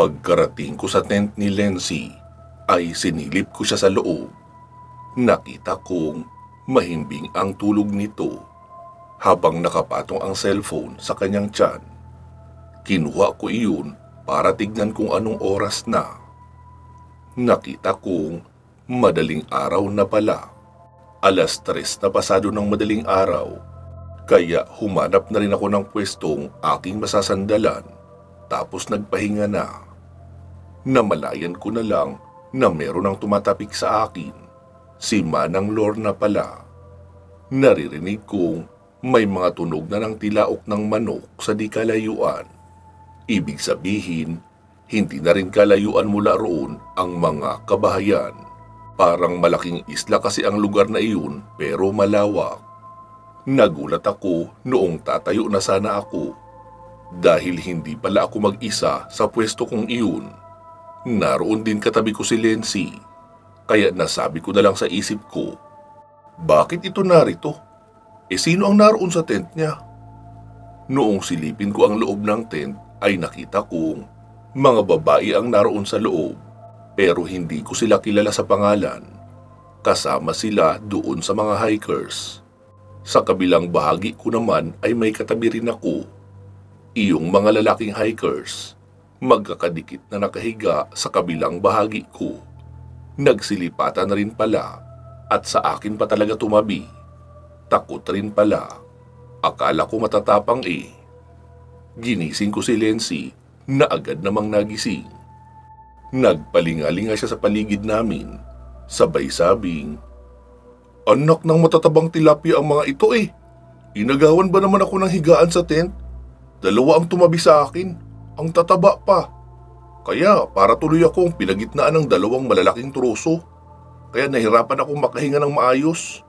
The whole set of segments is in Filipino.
Pagkarating ko sa tent ni Lency, ay sinilip ko siya sa loob. Nakita kong mahimbing ang tulog nito habang nakapatong ang cellphone sa kanyang tiyan. Kinuha ko iyon para tignan kung anong oras na. Nakita kong madaling araw na pala. 3:00 na pasado ng madaling araw, kaya humanap na rin ako ng pwestong aking masasandalan. Tapos nagpahinga na. Namalayan ko na lang na meron ang tumatapik sa akin. Si Manang Lorna pala. Naririnig kong may mga tunog na ng tilaok ng manok sa di kalayuan. Ibig sabihin, hindi na rin kalayuan mula roon ang mga kabahayan. Parang malaking isla kasi ang lugar na iyon pero malawak. Nagulat ako noong tatayo na sana ako. Dahil hindi pala ako mag-isa sa pwesto kong iyon. Naroon din katabi ko si Lency. Kaya nasabi ko na lang sa isip ko, bakit ito narito? Sino ang naroon sa tent niya? Noong silipin ko ang loob ng tent ay nakita kong mga babae ang naroon sa loob. Pero hindi ko sila kilala sa pangalan. Kasama sila doon sa mga hikers. Sa kabilang bahagi ko naman ay may katabi rin ako. Iyong mga lalaking hikers, magkakadikit na nakahiga sa kabilang bahagi ko. Nagsilipatan na rin pala at sa akin pa talaga tumabi. Takot rin pala. Akala ko matatapang eh. Ginising ko si Lency na agad namang nagising. Nagpalingalinga siya sa paligid namin. Sabay sabing, "Anak ng matatabang tilapia ang mga ito eh. Inagawan ba naman ako ng higaan sa tent? 2 ang tumabi sa akin, ang tataba pa. Kaya para tuloy akong pinagitnaan ng 2 malalaking truso. Kaya nahirapan akong makahinga ng maayos."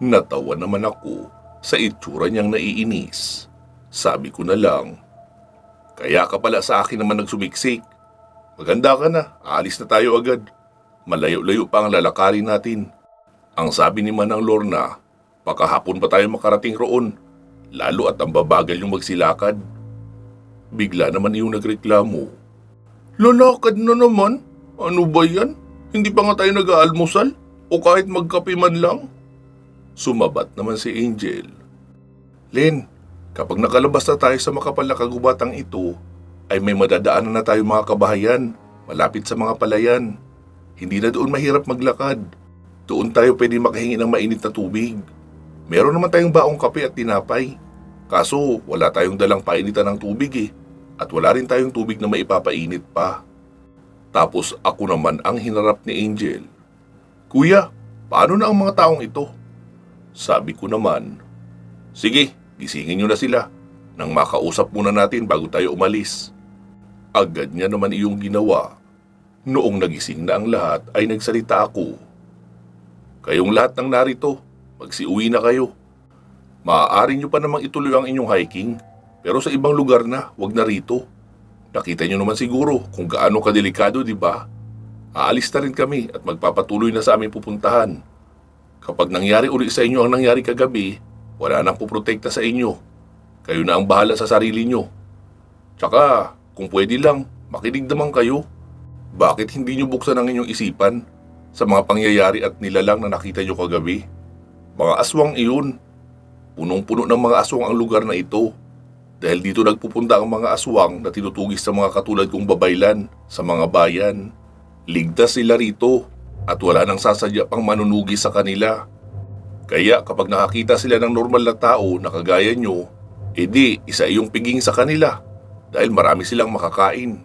Natawa naman ako sa itsura niyang naiinis. Sabi ko na lang, "Kaya ka pala sa akin naman nagsumiksik. Maganda ka na, aalis na tayo agad. Malayo-layo pa ang lalakarin natin." Ang sabi ni Manang Lorna, "Pakahapon pa tayo makarating roon. Lalo at ang babagal yung magsilakad." Bigla naman iyong nagreklamo, "Lalakad na naman? Ano ba yan? Hindi pa nga tayo nag-aalmusal? O kahit magkape man lang?" Sumabat naman si Angel, "Len, kapag nakalabas na tayo sa makapal na kagubatang ito, ay may madadaanan na tayo mga kabahayan, malapit sa mga palayan. Hindi na doon mahirap maglakad. Doon tayo pwede makahingi ng mainit na tubig. Meron naman tayong baong kape at tinapay. Kaso wala tayong dalang painitan ng tubig eh. At wala rin tayong tubig na maipapainit pa." Tapos ako naman ang hinarap ni Angel, "Kuya, paano na ang mga taong ito?" Sabi ko naman, "Sige, gisingin nyo na sila. Nang makausap muna natin bago tayo umalis." Agad niya naman iyong ginawa. Noong nagising na ang lahat ay nagsalita ako, "Kayong lahat ng narito, magsiuwi na kayo. Maaari nyo pa namang ituloy ang inyong hiking, pero sa ibang lugar na, wag na rito. Nakita nyo naman siguro kung gaano kadelikado, di ba? Aalis na rin kami at magpapatuloy na sa aming pupuntahan. Kapag nangyari uli sa inyo ang nangyari kagabi, wala nang puprotekta sa inyo. Kayo na ang bahala sa sarili nyo. Tsaka, kung pwede lang, makinig naman kayo. Bakit hindi nyo buksan ang inyong isipan sa mga pangyayari at nilalang na nakita nyo kagabi? Mga aswang iyon. Punong-puno ng mga aswang ang lugar na ito. Dahil dito nagpupunta ang mga aswang na tinutugis sa mga katulad kong babaylan sa mga bayan. Ligtas sila rito at wala nang sasadya pang manunugi sa kanila. Kaya kapag nakakita sila ng normal na tao na kagaya nyo, edi isa iyong piging sa kanila dahil marami silang makakain."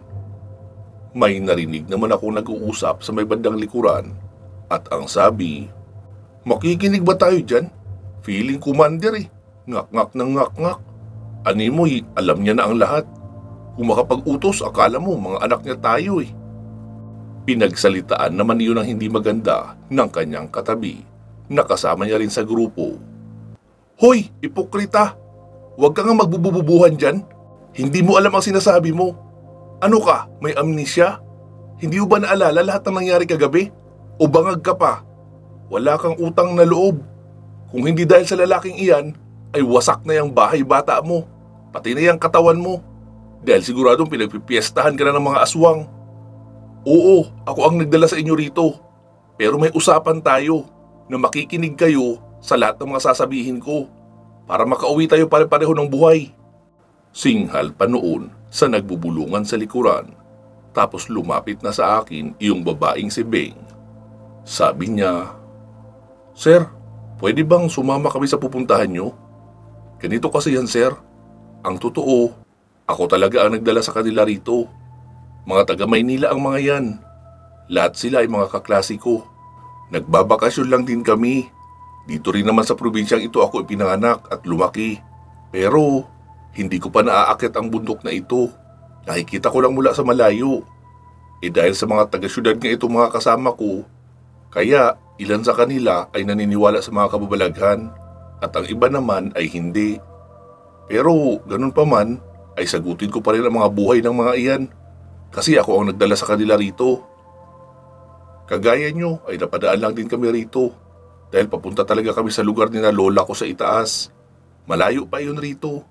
May narinig naman ako nag-uusap sa may bandang likuran at ang sabi, "Makikinig ba tayo dyan? Feeling commander eh. Ngak-ngak ng ngak-ngak. Animoy, alam niya na ang lahat. Kung makapag-utos, akala mo mga anak niya tayo eh." Pinagsalitaan naman iyon ng hindi maganda ng kanyang katabi na kasama niya rin sa grupo. "Hoy, ipokrita! Huwag ka nga magbubububuhan dyan. Hindi mo alam ang sinasabi mo. Ano ka, may amnesia? Hindi mo ba naalala lahat ng nangyari kagabi? O bangag ka pa? Wala kang utang na loob. Kung hindi dahil sa lalaking iyan, ay wasak na yung bahay bata mo. Pati na yung katawan mo. Dahil siguradong pinagpipiestahan ka na ng mga aswang. Oo, ako ang nagdala sa inyo rito. Pero may usapan tayo na makikinig kayo sa lahat ng mga sasabihin ko para makauwi tayo pare-pareho ng buhay. Singhal pa noon sa nagbubulungan sa likuran. Tapos lumapit na sa akin yung babaeng si Beng. Sabi niya, "Sir, pwede bang sumama kami sa pupuntahan nyo? Ganito kasi yan, sir. Ang totoo, ako talaga ang nagdala sa kanila rito. Mga taga Maynila ang mga yan. Lahat sila ay mga kaklase ko. Nagbabakasyon lang din kami. Dito rin naman sa probinsyang ito ako ipinanganak at lumaki. Pero hindi ko pa naaakyat ang bundok na ito. Nakikita ko lang mula sa malayo. Dahil sa mga taga-syudad nga ito mga kasama ko, kaya ilan sa kanila ay naniniwala sa mga kababalaghan at ang iba naman ay hindi. Pero ganun pa man, ay sagutin ko pa rin ang mga buhay ng mga iyan kasi ako ang nagdala sa kanila rito. Kagaya nyo ay napadaan lang din kami rito dahil papunta talaga kami sa lugar ni na lola ko sa itaas. Malayo pa yun rito.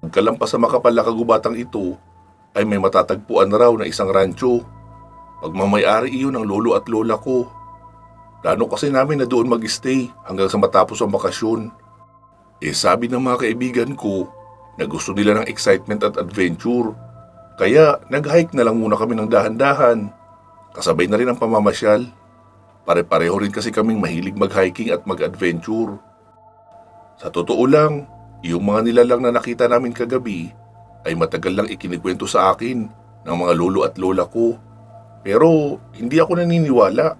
Pagkalampas sa makapal na kagubatang ito, ay may matatagpuan na raw na isang rancho. Pagmamayari iyon ng lolo at lola ko. Plano kasi namin na doon mag-stay hanggang sa matapos ang bakasyon. Sabi ng mga kaibigan ko na gusto nila ng excitement at adventure. Kaya nag-hike na lang muna kami ng dahan-dahan. Kasabay na rin ang pamamasyal. Pare-pareho rin kasi kaming mahilig mag-hiking at mag-adventure. Sa totoo lang, yung mga nilalang na nakita namin kagabi ay matagal lang ikinikwento sa akin ng mga lolo at lola ko. Pero hindi ako naniniwala.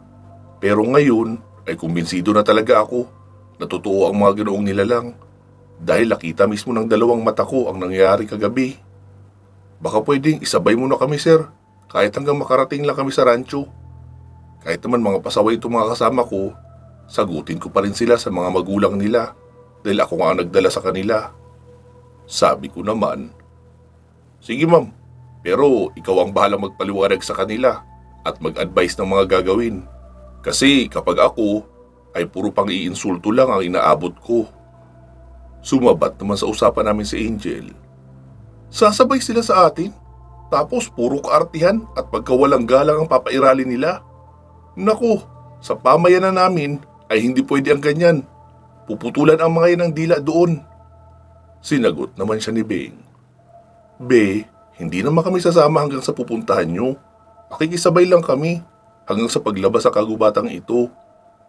Pero ngayon ay kumbinsido na talaga ako na totoo ang mga ginoong nilalang dahil nakita mismo ng dalawang mata ko ang nangyari kagabi. Baka pwedeng isabay mo na kami, sir, kahit hanggang makarating lang kami sa rancho. Kahit naman mga pasaway itong mga kasama ko, sagutin ko pa rin sila sa mga magulang nila dahil ako nga ang nagdala sa kanila. Sabi ko naman, "Sige ma'am, pero ikaw ang bahalang magpaliwanag sa kanila at mag-advise ng mga gagawin. Kasi kapag ako ay puro pang iinsulto lang ang inaabot ko." Sumabat naman sa usapan namin si Angel. "Sasabay sila sa atin? Tapos puro kaartihan at pagkawalang galang ang papairali nila? Naku, sa pamayanan namin ay hindi pwede ang ganyan. Puputulan ang mga yan ng dila doon." Sinagot naman siya ni Beng, "Be, hindi naman kami sasama hanggang sa pupuntahan nyo. Pakikisabay lang kami hanggang sa paglabas sa kagubatang ito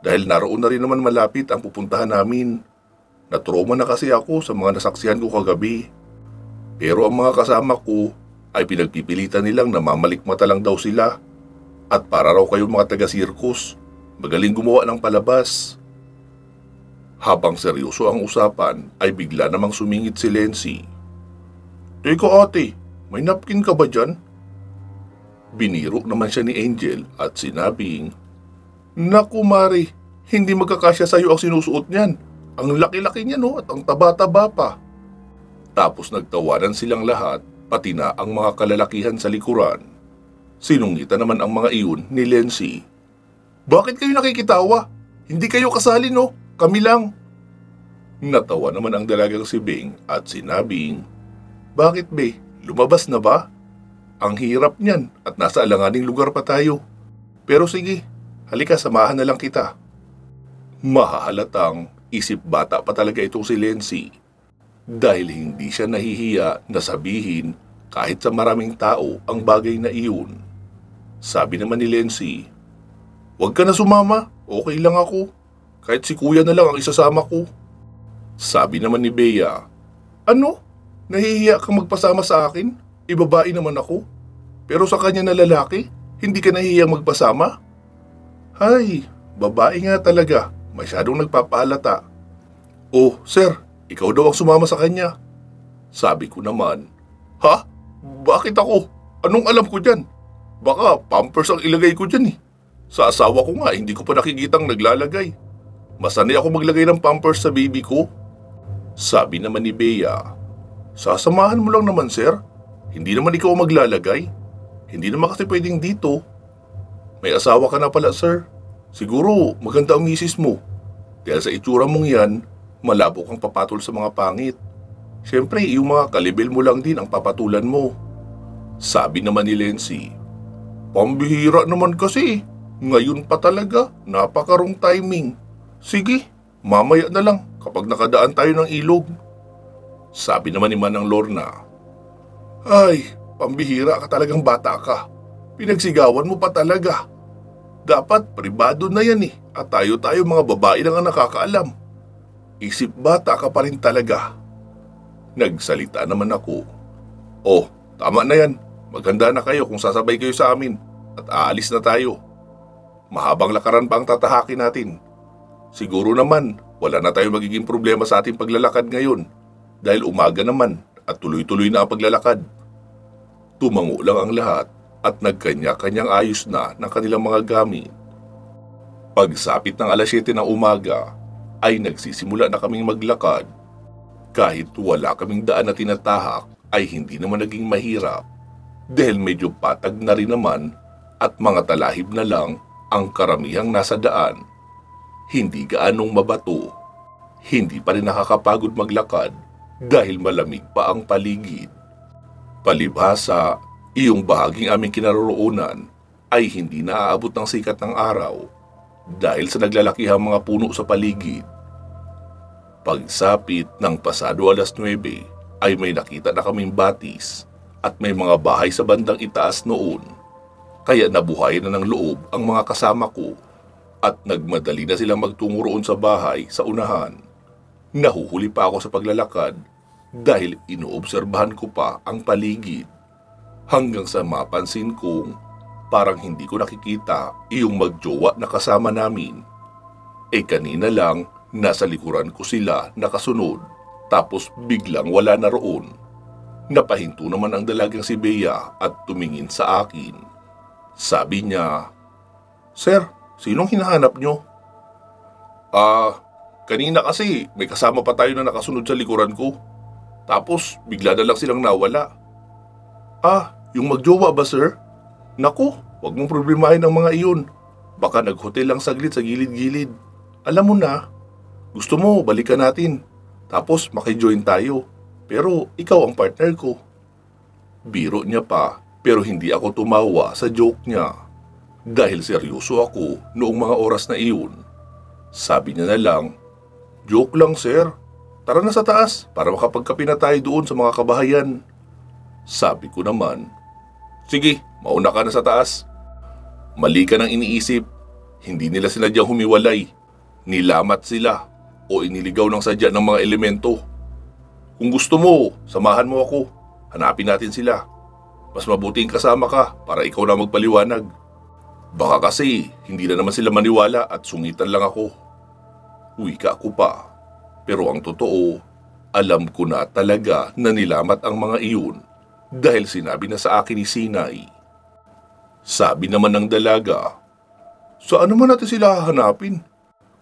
dahil naroon na rin naman malapit ang pupuntahan namin. Natroma na kasi ako sa mga nasaksihan ko kagabi. Pero ang mga kasama ko ay pinagpipilitan nilang namamalikmata lang daw sila at para raw kayong mga taga-sirkus, magaling gumawa ng palabas." Habang seryoso ang usapan ay bigla namang sumingit si Lency. "Teka ate, may napkin ka ba dyan?" Biniro naman siya ni Angel at sinabing, "Naku Mari, hindi magkakasya sa'yo ang sinusuot niyan. Ang laki-laki niya no at ang taba-taba pa." Tapos nagtawanan silang lahat, pati na ang mga kalalakihan sa likuran. Sinungitan naman ang mga iyon ni Lency. "Bakit kayo nakikitawa? Hindi kayo kasali no? Kami lang." Natawa naman ang dalagang si Beng at sinabing, "Bakit be? Lumabas na ba? Ang hirap niyan at nasa alanganing lugar pa tayo. Pero sige, halika samahan na lang kita." Mahahalatang isip bata pa talaga itong si Lency dahil hindi siya nahihiya na sabihin kahit sa maraming tao ang bagay na iyon. Sabi naman ni Lency, "Huwag ka na sumama, okay lang ako. Kahit si kuya na lang ang isasama ko." Sabi naman ni Bea, "Ano? Nahihiya kang magpasama sa akin? Babae naman ako. Pero sa kanya na lalaki, hindi ka nahihiyang magpasama?" "Hay, babae nga talaga. Masyadong nagpapaalata." "Oh, sir, ikaw daw ang sumama sa kanya." Sabi ko naman, "Ha? Bakit ako? Anong alam ko dyan? Baka pampers ang ilagay ko dyan eh. Sa asawa ko nga, hindi ko pa nakikitang naglalagay. Masanay ako maglagay ng pampers sa baby ko." Sabi naman ni Bea, "Sasamahan mo lang naman sir. Hindi naman ikaw maglalagay. Hindi naman kasi pwedeng dito. May asawa ka na pala sir. Siguro maganda ang misis mo. Dahil sa itsura mong yan, malabo kang papatol sa mga pangit. Siyempre, yung mga kalibel mo lang din ang papatulan mo. Sabi naman ni Lency, pambihira naman kasi. Ngayon pa talaga, napakarong timing. Sige, mamaya na lang kapag nakadaan tayo ng ilog. Sabi naman ni Manang Lorna, ay, pambihira ka talagang bata ka. Pinagsigawan mo pa talaga. Dapat pribado na yan at tayo mga babae lang ang nakakaalam. Isip bata ka pa rin talaga. Nagsalita naman ako. Oh, tama na yan. Maganda na kayo kung sasabay kayo sa amin at aalis na tayo. Mahabang lakaran pa ang tatahakin natin. Siguro naman, wala na tayo magiging problema sa ating paglalakad ngayon dahil umaga naman at tuloy-tuloy na ang paglalakad. Tumango lang ang lahat at nagkanya-kanyang ayos na ng kanilang mga gamit. Pagsapit ng alas 7 ng umaga, ay nagsisimula na kaming maglakad. Kahit wala kaming daan na tinatahak, ay hindi naman naging mahirap dahil medyo patag na rin naman at mga talahib na lang ang karamihang nasa daan. Hindi gaanong mabato. Hindi pa rin nakakapagod maglakad dahil malamig pa ang paligid. Palibhasa, iyong bahaging aming kinaroroonan ay hindi naaabot ng sikat ng araw dahil sa naglalakihang mga puno sa paligid. Pagsapit ng pasado alas 9 ay may nakita na kaming batis at may mga bahay sa bandang itaas noon. Kaya nabuhay na ng loob ang mga kasama ko at nagmadali na silang magtungo roon sa bahay sa unahan. Nahuhuli pa ako sa paglalakad dahil inoobserbahan ko pa ang paligid hanggang sa mapansin kong parang hindi ko nakikita iyong magjowa na kasama namin. Kanina lang nasa likuran ko sila nakasunod tapos biglang wala na roon. Napahinto naman ang dalagang si Bea at tumingin sa akin. Sabi niya, Sir, sinong hinahanap nyo? Kanina kasi may kasama pa tayo na nakasunod sa likuran ko. Tapos bigla na lang silang nawala. Yung magjowa ba, sir? Naku, wag mong problemahin ang mga iyon. Baka naghotel lang saglit sa gilid-gilid. Alam mo na, gusto mo balikan natin. Tapos makijoin tayo. Pero ikaw ang partner ko. Biro niya pa, pero hindi ako tumawa sa joke niya. Dahil seryoso ako noong mga oras na iyon. Sabi niya na lang, joke lang sir. Tara na sa taas para makapagkape na tayo doon sa mga kabahayan. Sabi ko naman, sige, mauna ka na sa taas. Mali ka nang iniisip. Hindi nila sinadyang humiwalay. Nilamat sila o iniligaw ng sadya ng mga elemento. Kung gusto mo, samahan mo ako. Hanapin natin sila. Mas mabuting kasama ka para ikaw na magpaliwanag. Baka kasi hindi na naman sila maniwala at sungitan lang ako. Wika ko pa. Pero ang totoo, alam ko na talaga na nilamat ang mga iyon dahil sinabi na sa akin ni Sinay. Sabi naman ng dalaga, saan naman natin sila hahanapin?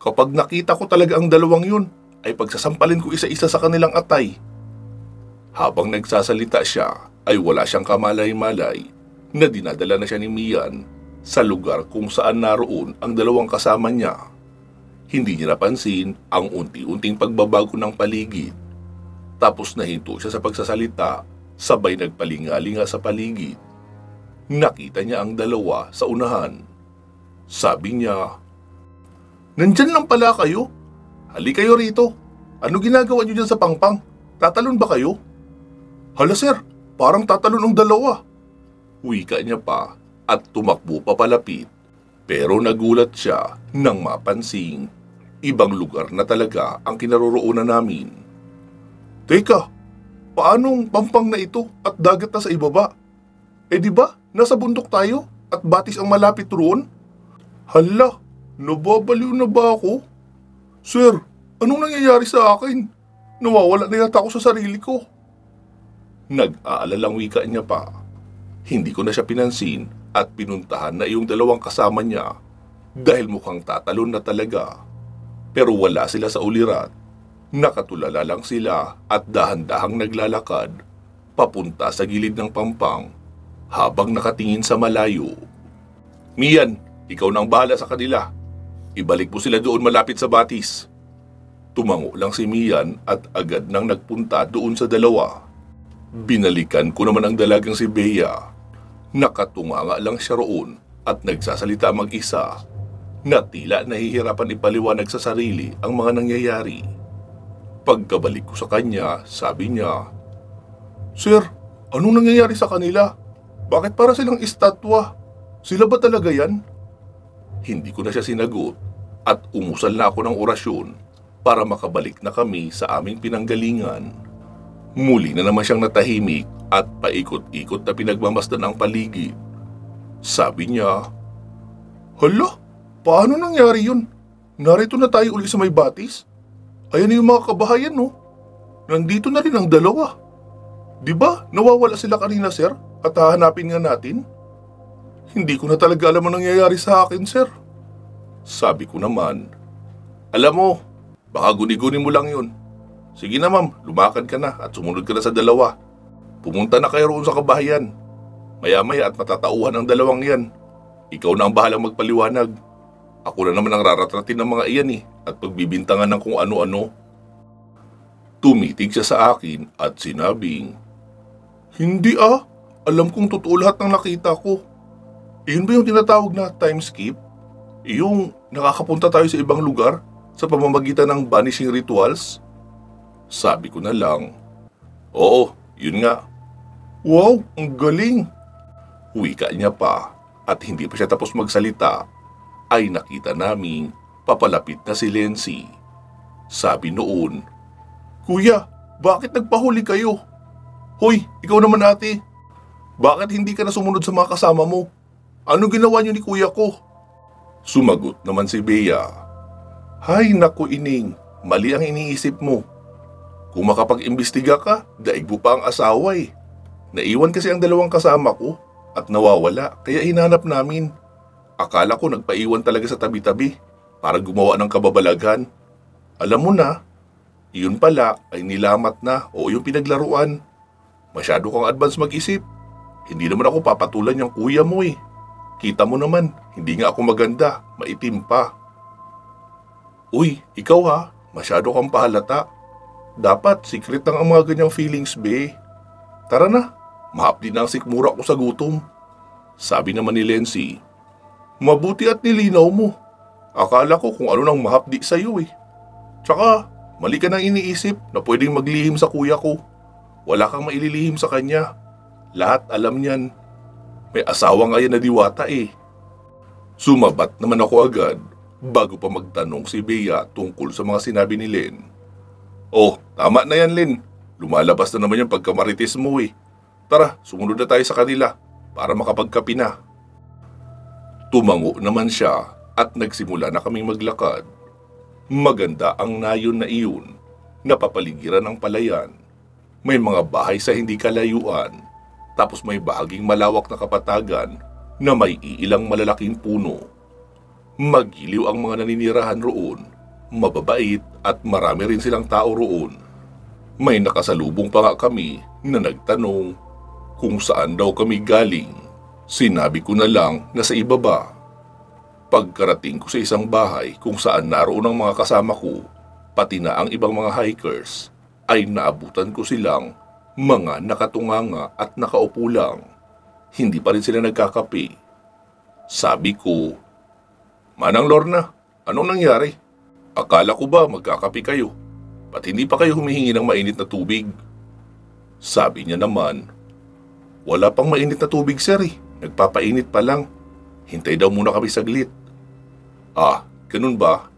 Kapag nakita ko talaga ang dalawang yun, ay pagsasampalin ko isa-isa sa kanilang atay. Habang nagsasalita siya, ay wala siyang kamalay-malay na dinadala na siya ni Mian sa lugar kung saan naroon ang dalawang kasama niya. Hindi niya napansin ang unti-unting pagbabago ng paligid. Tapos nahinto siya sa pagsasalita, sabay nagpalingalinga sa paligid. Nakita niya ang dalawa sa unahan. Sabi niya, nandyan lang pala kayo? Hali kayo rito. Ano ginagawa niyo dyan sa pangpang? Tatalon ba kayo? Hala sir, parang tatalon ang dalawa. Wika niya pa at tumakbo pa palapit. Pero nagulat siya nang mapansing ibang lugar na talaga ang kinaroroonan namin. Teka, paanong pampang na ito at dagat na sa ibaba? Di ba, nasa bundok tayo at batis ang malapit roon? Hala, nababaliw na ba ako? Sir, anong nangyayari sa akin? Nawawala na yata ako sa sarili ko. Nag-aalalang wika niya pa. Hindi ko na siya pinansin at pinuntahan na iyong dalawang kasama niya dahil mukhang tatalon na talaga. Pero wala sila sa ulirat. Nakatulala lang sila at dahan-dahang naglalakad papunta sa gilid ng pampang habang nakatingin sa malayo. Mian, ikaw nang bahala sa kanila. Ibalik mo sila doon malapit sa batis. Tumango lang si Mian at agad nang nagpunta doon sa dalawa. Binalikan ko naman ang dalagang si Bea. Nakatunganga lang siya roon at nagsasalita mag-isa na tila nahihirapan ipaliwanag sa sarili ang mga nangyayari. Pagkabalik ko sa kanya, sabi niya, "Sir, anong nangyayari sa kanila? Bakit para silang estatwa? Sila ba talaga yan?" Hindi ko na siya sinagot at umusal na ako ng orasyon para makabalik na kami sa aming pinanggalingan. Muli na naman siyang natahimik at paikot-ikot na pinagmamasdan ang paligid. Sabi niya, "Hala, paano nangyari yun? Narito na tayo uli sa may batis. Ayan yung mga kabahayan, no? Nandito na rin ang dalawa. Di ba nawawala sila kanina, sir? At hahanapin nga natin?" "Hindi ko na talaga alam ang nangyayari sa akin, sir." Sabi ko naman, "Alam mo, baka guni-guni mo lang yun. Sige na ma'am, lumakad ka na at sumunod ka na sa dalawa. Pumunta na kayo roon sa kabahayan. Maya-maya at matatauhan ang dalawang yan. Ikaw na ang bahalang magpaliwanag. Ako na naman ang raratratin ng mga iyan at pagbibintangan ng kung ano-ano." Tumitig siya sa akin at sinabing, "Hindi alam kong totoo lahat ng nakita ko. Iyon ba yung tinatawag na time skip? Yung nakakapunta tayo sa ibang lugar sa pamamagitan ng vanishing rituals?" Sabi ko na lang, "Oo, yun nga." "Wow, ang galing!" Wika niya pa at hindi pa siya tapos magsalita ay nakita naming papalapit na si Lency. Sabi noon, "Kuya, bakit nagpahuli kayo? Hoy, ikaw naman ate. Bakit hindi ka na sumunod sa mga kasama mo? Ano ginawa niyo ni kuya ko?" Sumagot naman si Bea, "Hay naku ining, mali ang iniisip mo. Kung makapag-imbestiga ka, daig mo pa ang asawa eh. Naiwan kasi ang dalawang kasama ko at nawawala kaya hinanap namin. Akala ko nagpaiwan talaga sa tabi-tabi para gumawa ng kababalaghan. Alam mo na, iyon pala ay nilamat na o yung pinaglaruan. Masyado kang advance mag-isip. Hindi naman ako papatulan yung kuya mo eh. Kita mo naman, hindi nga ako maganda, maitim pa." "Uy, ikaw masyado kang pahalata. Dapat secret lang ang mga ganyang feelings, be. Tara na, mahapdi na ang sikmura ko sa gutom." Sabi naman ni Lency, "Mabuti at nilinaw mo. Akala ko kung ano nang mahapdi sa'yo eh. Tsaka, mali ka nang iniisip na pwedeng maglihim sa kuya ko. Wala kang maililihim sa kanya. Lahat alam niyan. May asawa nga yan na diwata eh." Sumabat naman ako agad bago pa magtanong si Bea tungkol sa mga sinabi ni Len. "Oh, tama na yan, Len. Lumalabas na naman yung pagkamarites mo eh. Tara, sumunod na tayo sa kanila para makapagkapi na." Tumango naman siya at nagsimula na kaming maglakad. Maganda ang nayon na iyon, napapaligiran ng palayan. May mga bahay sa hindi kalayuan, tapos may bahaging malawak na kapatagan na may iilang malalaking puno. Magiliw ang mga naninirahan roon. Mababait at marami rin silang tao roon. May nakasalubong pa nga kami na nagtanong kung saan daw kami galing. Sinabi ko na lang na sa ibaba. Pagkarating ko sa isang bahay kung saan naroon ang mga kasama ko, pati na ang ibang mga hikers, ay naabutan ko silang mga nakatunganga at nakaupo lang. Hindi pa rin sila nagkakape. Sabi ko, "Manang Lorna, anong nangyari? Akala ko ba magkakape kayo? Ba't hindi pa kayo humihingi ng mainit na tubig?" Sabi niya naman, "Wala pang mainit na tubig, sir eh. Nagpapainit pa lang. Hintay daw muna kami saglit." Ganun ba?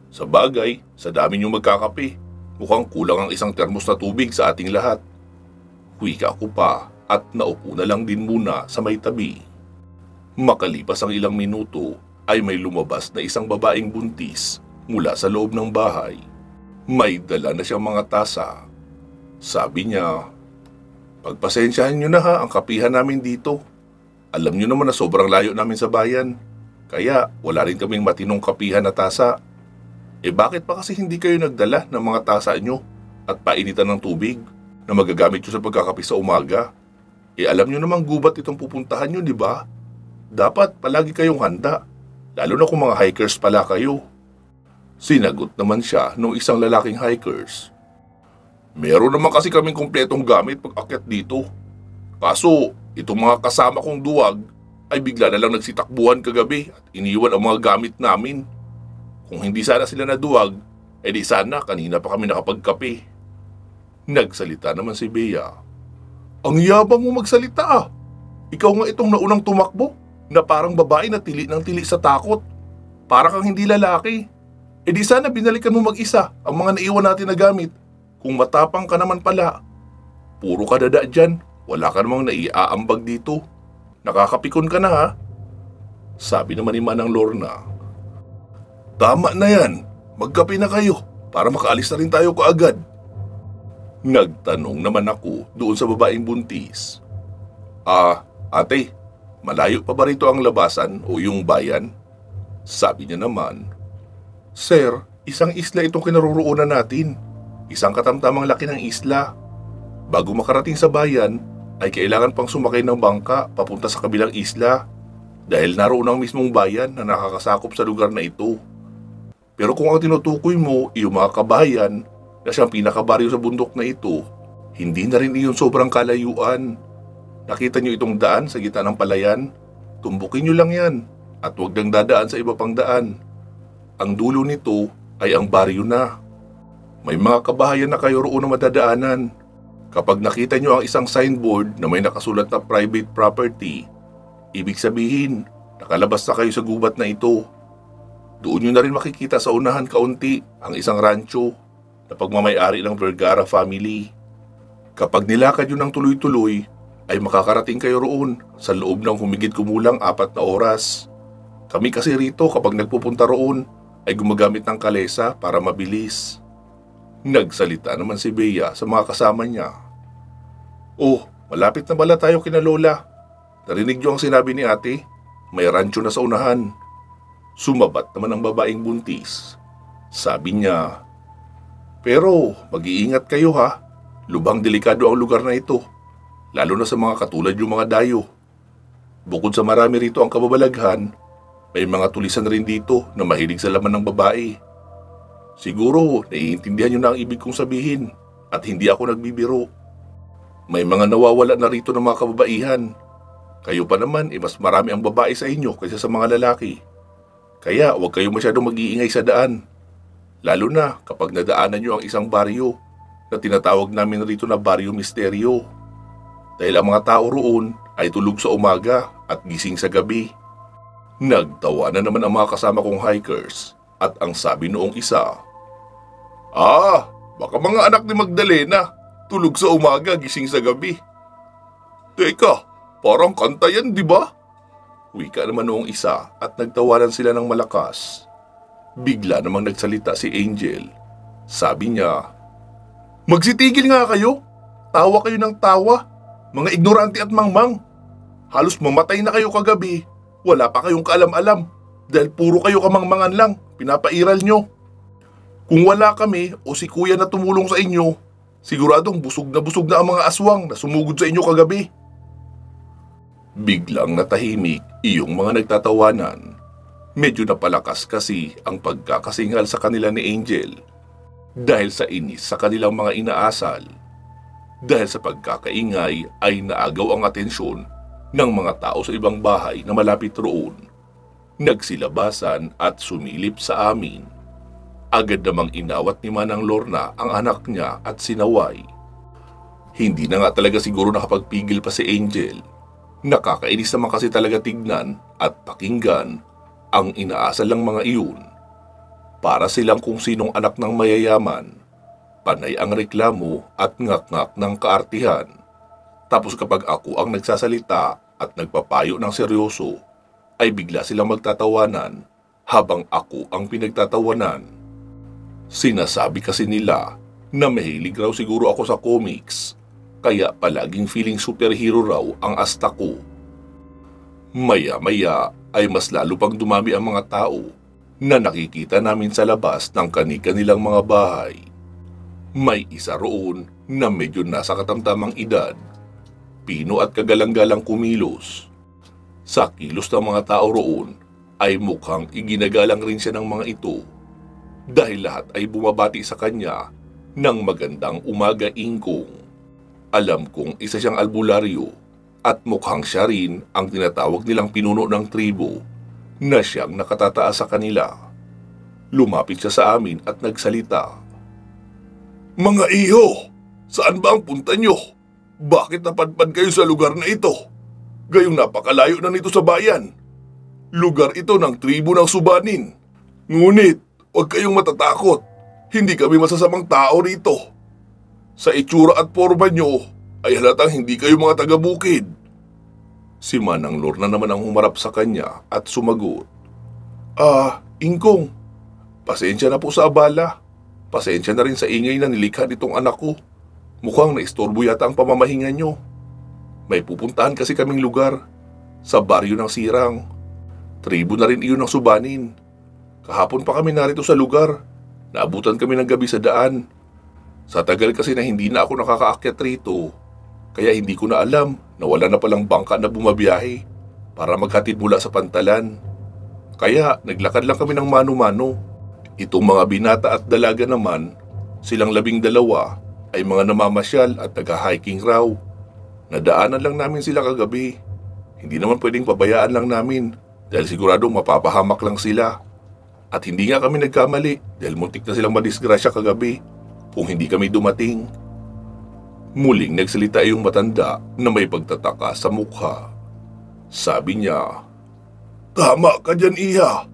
Sa bagay, sa dami niyong magkakape, mukhang kulang ang isang termos na tubig sa ating lahat. Wika ko pa at naupo na lang din muna sa may tabi. Makalipas ang ilang minuto ay may lumabas na isang babaeng buntis mula sa loob ng bahay. May dala na siyang mga tasa. Sabi niya, "Pagpasensyahan niyo na ang kapihan namin dito. Alam niyo naman na sobrang layo namin sa bayan, kaya wala rin kaming matinong kapihan na tasa. Bakit pa kasi hindi kayo nagdala ng mga tasa niyo at painitan ng tubig na magagamit niyo sa pagkakape sa umaga? Alam niyo namang gubat itong pupuntahan niyo, di ba? Dapat palagi kayong handa, lalo na kung mga hikers pala kayo." Sinagot naman siya ng isang lalaking hikers, Meron naman kasi kaming kumpletong gamit pag akyat dito. Kaso, itong mga kasama kong duwag ay bigla na lang nagsitakbuhan kagabi at iniwan ang mga gamit namin. Kung hindi sana sila naduwag, edi sana kanina pa kami nakapagkape. Nagsalita naman si Bea. Ang yabang mo magsalita ah. Ikaw nga itong naunang tumakbo na parang babae na tili ng tili sa takot. Para kang hindi lalaki. Edi sana binalikan mo mag-isa ang mga naiwan natin na gamit. Kung matapang ka naman pala. Puro ka dada dyan. Wala ka namang naiaambag dito. Nakakapikon ka na ha. Sabi naman ni Manang Lorna. Tama na yan. Magkape na kayo para makaalis na rin tayo kaagad. Nagtanong naman ako doon sa babaeng buntis. Ate, malayo pa ba rito ang labasan o yung bayan? Sabi niya naman. Sir, isang isla itong kinaroroonan natin. Isang katamtamang laki ng isla. Bago makarating sa bayan, ay kailangan pang sumakay ng bangka papunta sa kabilang isla dahil naroon ang mismong bayan na nakakasakop sa lugar na ito. Pero kung ang tinutukoy mo yung mga kabayan na siyang pinakabaryo sa bundok na ito, hindi na rin iyon sobrang kalayuan. Nakita niyo itong daan sa gitna ng palayan? Tumbukin niyo lang yan at huwag nang dadaan sa iba pang daan. Ang dulo nito ay ang baryo na. May mga kabahayan na kayo roon na madadaanan. Kapag nakita nyo ang isang signboard na may nakasulat na private property, ibig sabihin, nakalabas na kayo sa gubat na ito. Doon nyo na rin makikita sa unahan kaunti ang isang rancho na pagmamayari ng Vergara family. Kapag nilakad nyo ng tuloy-tuloy, ay makakarating kayo roon sa loob ng humigit kumulang 4 na oras. Kami kasi rito kapag nagpupunta roon ay gumagamit ng kalesa para mabilis. Nagsalita naman si Bea sa mga kasama niya. Oh, malapit na bala tayo kina Lola. Narinig niyo ang sinabi ni ate? May rancho na sa unahan. Sumabat naman ang babaeng buntis. Sabi niya, pero mag-iingat kayo ha. Lubhang delikado ang lugar na ito. Lalo na sa mga katulad yung mga dayo. Bukod sa marami rito ang kababalaghan, may mga tulisan rin dito na mahilig sa laman ng babae. Siguro, naiintindihan nyo na ang ibig kong sabihin at hindi ako nagbibiro. May mga nawawala na rito ng mga kababaihan. Kayo pa naman, mas marami ang babae sa inyo kaysa sa mga lalaki. Kaya huwag kayo masyadong mag-iingay sa daan. Lalo na kapag nadaanan nyo ang isang baryo na tinatawag namin rito na Baryo Misteryo. Dahil ang mga tao roon ay tulog sa umaga at gising sa gabi. Nagtawa na naman ang mga kasama kong hikers at ang sabi noong isa, baka mga anak ni Magdalena, tulog sa umaga, gising sa gabi. Teka, parang kanta yan, di ba? Wika naman noong isa at nagtawanan sila ng malakas. Bigla namang nagsalita si Angel. Sabi niya, magsitigil nga kayo. Tawa kayo ng tawa. Mga ignorante at mangmang. Halos mamatay na kayo kagabi. Wala pa kayong kaalam-alam. Dahil puro kayo kamangmangan lang. Pinapairal nyo. Kung wala kami o si kuya na tumulong sa inyo, siguradong busog na ang mga aswang na sumugod sa inyo kagabi. Biglang natahimik iyong mga nagtatawanan. Medyo napalakas kasi ang pagkakasingal sa kanila ni Angel. Dahil sa inis sa kanilang mga inaasal. Dahil sa pagkakaingay ay naagaw ang atensyon ng mga tao sa ibang bahay na malapit roon. Nagsilabasan at sumilip sa amin. Agad namang inawat ni Manang Lorna ang anak niya at sinaway. Hindi na nga talaga siguro nakapagpigil pa si Angel. Nakakainis naman kasi talaga tignan at pakinggan ang inaasal ng mga iyon. Para silang kung sinong anak ng mayayaman, panay ang reklamo at ngak-ngak ng kaartihan. Tapos kapag ako ang nagsasalita at nagpapayo ng seryoso, ay bigla silang magtatawanan habang ako ang pinagtatawanan. Sinasabi kasi nila na mahilig raw siguro ako sa comics, kaya palaging feeling superhero raw ang asta ko. Maya-maya ay mas lalo pang dumami ang mga tao na nakikita namin sa labas ng kani-kanilang mga bahay. May isa roon na medyo nasa katamtamang edad. Pino at kagalang-galang kumilos. Sa kilos ng mga tao roon ay mukhang iginagalang rin siya ng mga ito. Dahil lahat ay bumabati sa kanya Nang magandang umaga, Ingkong. Alam kong isa siyang albularyo at mukhang siya rin ang tinatawag nilang pinuno ng tribo na siyang nakatataas sa kanila. Lumapit siya sa amin at nagsalita. Mga iho, saan ba ang punta nyo? Bakit napadpad kayo sa lugar na ito? Gayong napakalayo na nito sa bayan. Lugar ito ng tribo ng Subanin. Ngunit, huwag kayong matatakot. Hindi kami masasamang tao rito. Sa itsura at porma nyo, ay halatang hindi kayo mga taga-bukid. Si Manang Lorna naman ang humarap sa kanya at sumagot. Ingkong, pasensya na po sa abala. Pasensya na rin sa ingay na nilikha nitong anak ko. Mukhang naistorbo yata ang pamamahinga nyo. May pupuntahan kasi kaming lugar, sa baryo ng Sirang. Tribo na rin iyon ng Subanin. Kahapon pa kami narito sa lugar. Naabutan kami ng gabi sa daan. Sa tagal kasi na hindi na ako nakakaakyat rito, kaya hindi ko na alam na wala na palang bangka na bumabiyahe para maghatid mula sa Pantalan. Kaya naglakad lang kami ng mano-mano. Itong mga binata at dalaga naman, silang 12 ay mga namamasyal at taga-hiking raw. Nadaanan lang namin sila kagabi. Hindi naman pwedeng pabayaan lang namin dahil siguradong mapapahamak lang sila. At hindi nga kami nagkamali dahil muntik na silang madisgrasya kagabi kung hindi kami dumating. Muling nagsalita yung matanda na may pagtataka sa mukha. Sabi niya, Tama ka dyan, Iha.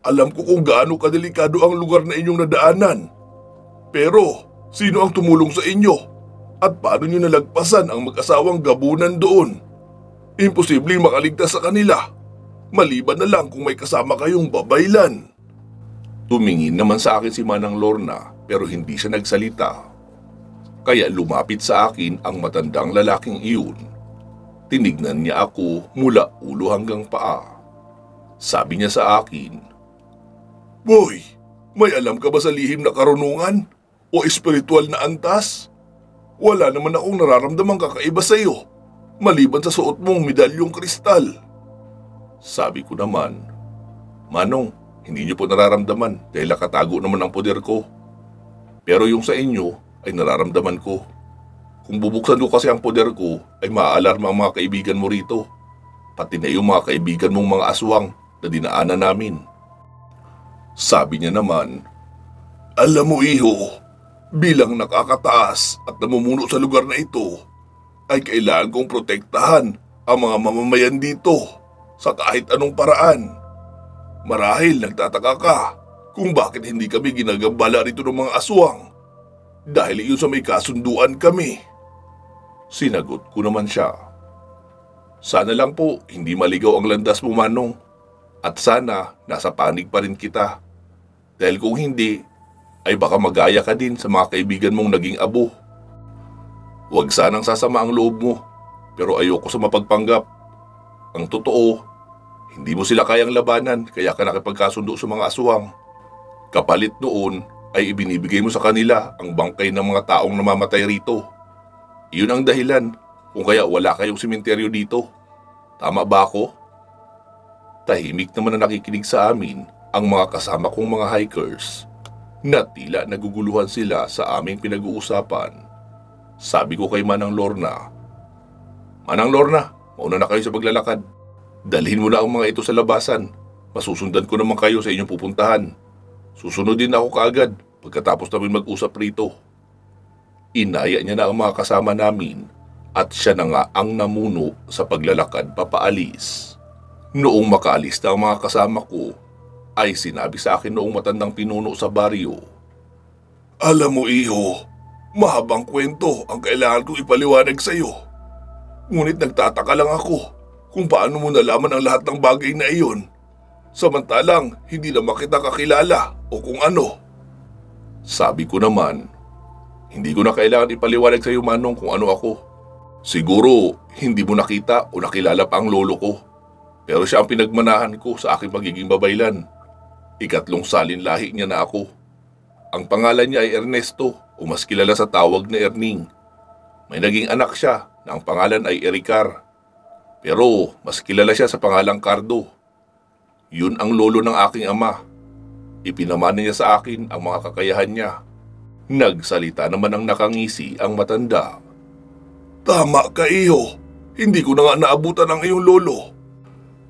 Alam ko kung gaano kadelikado ang lugar na inyong nadaanan. Pero, sino ang tumulong sa inyo? At paano nyo nalagpasan ang mag-asawang gabunan doon? Imposibleng makaligtas sa kanila. Maliban na lang kung may kasama kayong babaylan. Tumingin naman sa akin si Manang Lorna pero hindi siya nagsalita. Kaya lumapit sa akin ang matandang lalaking iyon. Tinignan niya ako mula ulo hanggang paa. Sabi niya sa akin, Boy, may alam ka ba sa lihim na karunungan o espiritual na antas? Wala naman akong nararamdamang kakaiba sa iyo, maliban sa suot mong medalyong kristal. Sabi ko naman, Manong, hindi niyo po nararamdaman dahil nakatago naman ang poder ko. Pero yung sa inyo ay nararamdaman ko. Kung bubuksan ko kasi ang poder ko ay maaalarma ang mga kaibigan mo rito. Pati na yung mga kaibigan mong mga aswang na dinaanan namin. Sabi niya naman, Alam mo, iho, bilang nakakataas at namumuno sa lugar na ito, ay kailangan kong protektahan ang mga mamamayan dito sa kahit anong paraan. Marahil nagtataka ka kung bakit hindi kami ginagambala rito ng mga aswang. Dahil iyon sa may kasunduan kami. Sinagot ko naman siya. Sana lang po hindi maligaw ang landas mo, Manong. At sana nasa panig pa rin kita. Dahil kung hindi, ay baka magaya ka din sa mga kaibigan mong naging abo. Huwag sanang sasama ang loob mo, pero ayoko sa mapagpanggap. Ang totoo, hindi mo sila kayang labanan kaya ka nakipagkasundo sa mga aswang. Kapalit noon ay ibinibigay mo sa kanila ang bangkay ng mga taong namamatay rito. Iyon ang dahilan kung kaya wala kayong sementeryo dito. Tama ba ako? Tahimik naman na nakikinig sa amin ang mga kasama kong mga hikers na tila naguguluhan sila sa aming pinag-uusapan. Sabi ko kay Manang Lorna, Manang Lorna, mauna na kayo sa paglalakad. Dalhin mo na ang mga ito sa labasan. Masusundan ko naman kayo sa inyong pupuntahan. Susunod din ako kaagad pagkatapos namin mag-usap rito. Inaya niya na ang mga kasama namin at siya na nga ang namuno sa paglalakad papaalis. Noong makaalis na ang mga kasama ko, ay sinabi sa akin noong matandang pinuno sa baryo, Alam mo, iho, mahabang kwento ang kailangan kong ipaliwanag sa iyo. Ngunit nagtataka lang ako kung paano mo nalaman ang lahat ng bagay na iyon, samantalang hindi naman kita kakilala o kung ano. Sabi ko naman, hindi ko na kailangan ipaliwanag sa iyo, Manong, kung ano ako. Siguro hindi mo nakita o nakilala pa ang lolo ko, pero siya ang pinagmanahan ko sa aking pagiging babaylan. 3 salinlahi niya na ako. Ang pangalan niya ay Ernesto o mas kilala sa tawag na Erning. May naging anak siya na ang pangalan ay Ericar. Pero mas kilala siya sa pangalang Cardo. Yun ang lolo ng aking ama. Ipinamana niya sa akin ang mga kakayahan niya. Nagsalita naman ang nakangisi ang matanda. Tama ka, iho. Hindi ko na nga naabutan ang iyong lolo.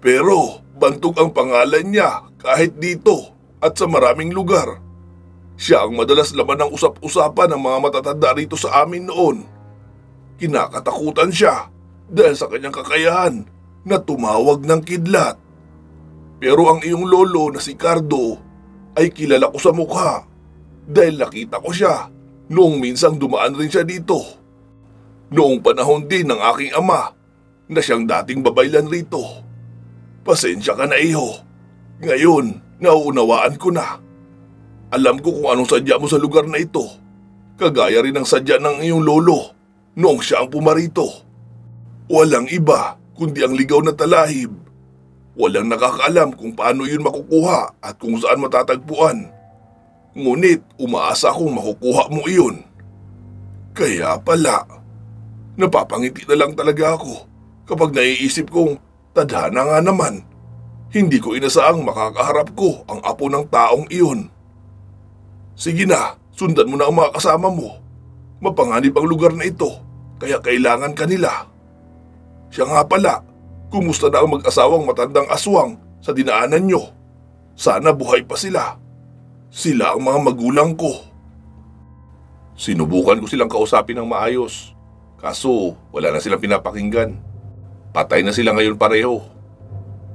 Pero bantog ang pangalan niya kahit dito at sa maraming lugar. Siya ang madalas laman ng usap-usapan ng mga matatanda rito sa amin noon. Kinakatakutan siya dahil sa kanyang kakayahan na tumawag ng kidlat. Pero ang iyong lolo na si Cardo ay kilala ko sa mukha dahil nakita ko siya noong minsang dumaan rin siya dito. Noong panahon din ng aking ama na siyang dating babaylan rito. Pasensya ka na, iho. Ngayon, nauunawaan ko na. Alam ko kung anong sadya mo sa lugar na ito. Kagaya rin ng sadya ng iyong lolo noong siya ang pumarito. Walang iba kundi ang ligaw na talahib. Walang nakakaalam kung paano yun makukuha at kung saan matatagpuan. Ngunit umaasa akong makukuha mo iyon. Kaya pala, napapangiti na lang talaga ako kapag naiisip kong tadhana nga naman. Hindi ko inasaang makakaharap ko ang apo ng taong iyon. Sige na, sundan mo na ang mga kasama mo. Mapanganib ang lugar na ito, kaya kailangan kanila. Siya nga pala, kumusta na ang mag-asawang matandang aswang sa dinaanan nyo? Sana buhay pa sila. Sila ang mga magulang ko. Sinubukan ko silang kausapin ng maayos. Kaso wala na silang pinapakinggan. Patay na sila ngayon pareho.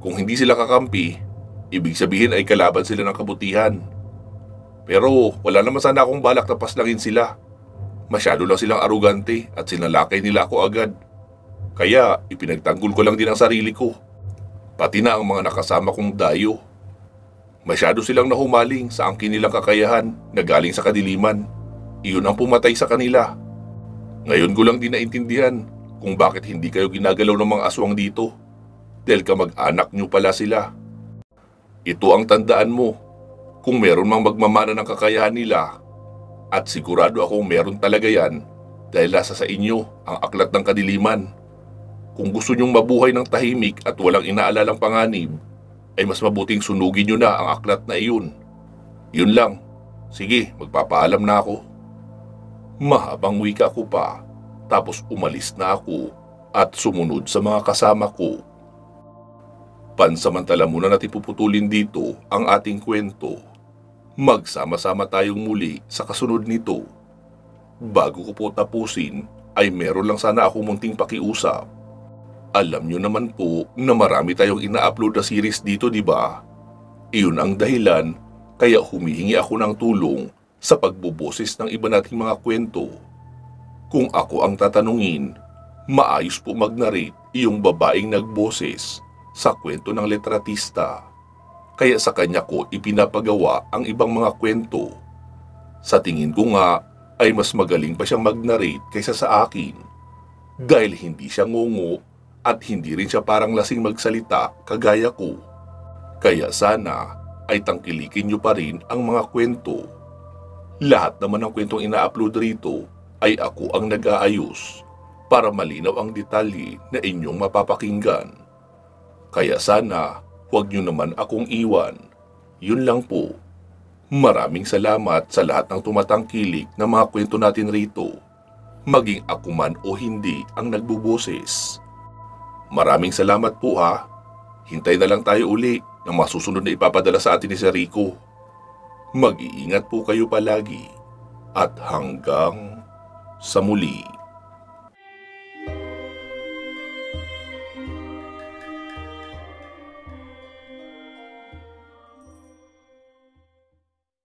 Kung hindi sila kakampi, ibig sabihin ay kalaban sila ng kabutihan. Pero wala naman sana akong balak na paslangin sila. Masyado lang silang arugante at sinalakay nila ako agad. Kaya ipinagtanggol ko lang din ang sarili ko. Pati na ang mga nakasama kong dayo. Masyado silang nahumaling sa angkin nilang kakayahan na galing sa kadiliman. Iyon ang pumatay sa kanila. Ngayon ko lang din naintindihan kung bakit hindi kayo ginagalaw ng mga aswang dito. Dahil kamag-anak nyo pala sila. Ito ang tandaan mo. Kung meron mang magmamana ng kakayahan nila, at sigurado akong meron talaga yan dahil nasa sa inyo ang aklat ng kadiliman. Kung gusto nyong mabuhay ng tahimik at walang inaalalang panganib, ay mas mabuting sunugin nyo na ang aklat na iyon. Yun lang. Sige, magpapaalam na ako. Mahabang wika ko pa, tapos umalis na ako at sumunod sa mga kasama ko. Pansamantala muna natin puputulin dito ang ating kwento. Magsama-sama tayong muli sa kasunod nito. Bago ko po tapusin, ay meron lang sana ako munting pakiusap. Alam nyo naman po na marami tayong ina-upload na series dito, di ba? Iyon ang dahilan kaya humihingi ako ng tulong sa pagbuboses ng iba nating mga kwento. Kung ako ang tatanungin, maayos po mag-narrate iyong babaeng nagboses sa kwento ng letratista. Kaya sa kanya ko ipinapagawa ang ibang mga kwento. Sa tingin ko nga ay mas magaling pa siyang mag-narrate kaysa sa akin. Dahil hindi siya ngungo at hindi rin siya parang lasing magsalita kagaya ko. Kaya sana ay tangkilikin niyo pa rin ang mga kwento. Lahat naman ng kwentong ina-upload rito ay ako ang nag-aayos para malinaw ang detalye na inyong mapapakinggan. Kaya sana huwag niyo naman akong iwan. Yun lang po. Maraming salamat sa lahat ng tumatangkilik na mga kwento natin rito. Maging ako man o hindi ang nagbuboses. Maraming salamat po ha. Hintay na lang tayo uli ng masusunod na ipapadala sa atin ni Sir Rico. Mag-iingat po kayo palagi at hanggang sa muli.